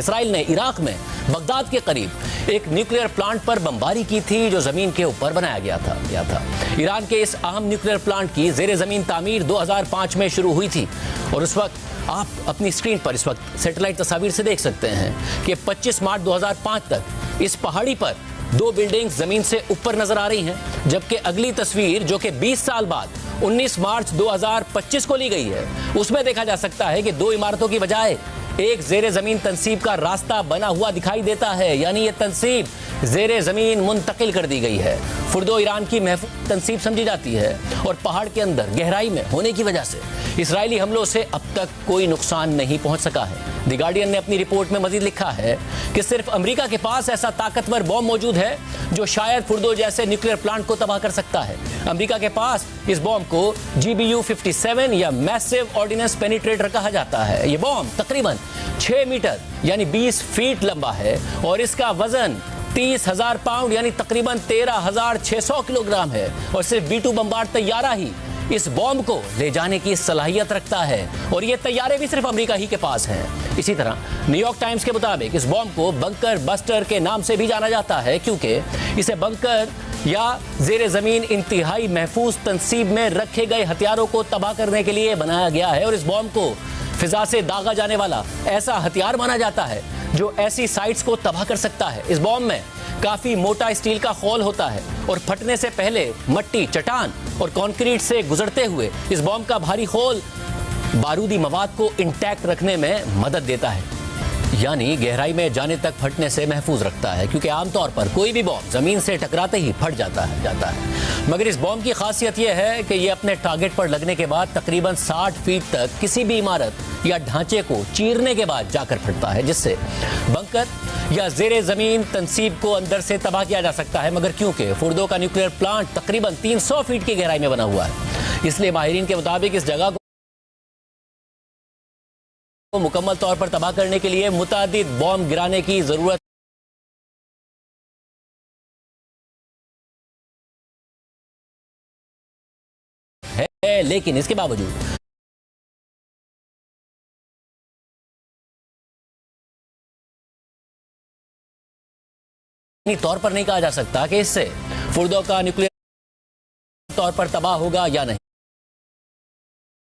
Israel ने Iraq में Baghdad के करीब एक न्यूक्लियर प्लांट पर बमबारी की थी जो जमीन के ऊपर बनाया गया था। ईरान के इस अहम न्यूक्लियर प्लांट की जेर जमीन तामीर 2005 में शुरू हुई थी और उस वक्त आप अपनी स्क्रीन पर इस वक्त सैटेलाइट तस्वीर से देख सकते हैं कि 25 मार्च 2005 तक इस पहाड़ी पर 2 बिल्डिंग्स जमीन से ऊपर नजर आ रही हैं, जबकि अगली तस्वीर जो कि 20 साल बाद 19 मार्च 2025 को ली गई है उसमें देखा जा सकता है कि 2 इमारतों की बजाय एक जेर जमीन तनसीब का रास्ता बना हुआ दिखाई देता है, यानी ये तनसीब जेर जमीन मुंतकिल कर दी गई है। फुर्दो ईरान की महफूज तनसीब समझी जाती है और पहाड़ के अंदर गहराई में होने की वजह से इसराइली हमलों से अब तक कोई नुकसान नहीं पहुंच सका है। द गार्डियन ने अपनी रिपोर्ट में मजीद लिखा है कि सिर्फ अमेरिका के पास ऐसा ताकतवर बॉम्ब मौजूद है जो शायद फुर्दो जैसे न्यूक्लियर प्लांट को तबाह कर सकता है। अमेरिका के पास इस बॉम्ब को GBU-57 या मैसिव ऑर्डिनेंस पेनिट्रेटर कहा जाता है। ये बॉम्ब तकरीबन 6 मीटर यानी 20 फीट लंबा है और इसका वजन 30,000 पाउंड यानी तकरीबन 13,600 किलोग्राम है और सिर्फ B-2 बमबार तैयारा ही इस बॉम्ब को ले जाने की सलाहियत रखता है और ये तैयारे भी सिर्फ अमेरिका ही के पास हैं। इसी तरह न्यूयॉर्क टाइम्स के मुताबिक इस बॉम्ब को बंकर बस्टर के नाम से भी जाना जाता है क्योंकि इसे बंकर या जेर जमीन इंतहाई महफूज तनसीब में रखे गए हथियारों को तबाह करने के लिए बनाया गया है और इस बॉम्ब को फिजा से दागा जाने वाला ऐसा हथियार माना जाता है जो ऐसी साइट्स को तबाह कर सकता है। इस बॉम्ब में काफी मोटा स्टील का खोल होता है और फटने से पहले मट्टी, चट्टान और कंक्रीट से गुजरते हुए इस बॉम्ब का भारी खोल बारूदी मवाद को इंटैक्ट रखने में मदद देता है, यानी गहराई में जाने तक फटने से महफूज रखता है क्योंकि आमतौर पर कोई भी बॉम्ब जमीन से टकराते ही फट जाता है। मगर इस बॉम्ब की खासियत यह है कि यह अपने टारगेट पर लगने के बाद तकरीबन 60 फीट तक किसी भी इमारत या ढांचे को चीरने के बाद जाकर फटता है, जिससे बंकर या जेर जमीन तनसीब को अंदर से तबाह किया जा सकता है। मगर क्योंकि फुर्दो का न्यूक्लियर प्लांट तकरीबन 300 फीट की गहराई में बना हुआ है, इसलिए माहिरीन के मुताबिक इस जगह को मुकम्मल तौर पर तबाह करने के लिए मुतादिद बॉम्ब गिराने की जरूरत है, लेकिन इसके बावजूद तौर पर नहीं कहा जा सकता कि इससे फुर्दो का न्यूक्लियर तौर पर तबाह होगा या नहीं।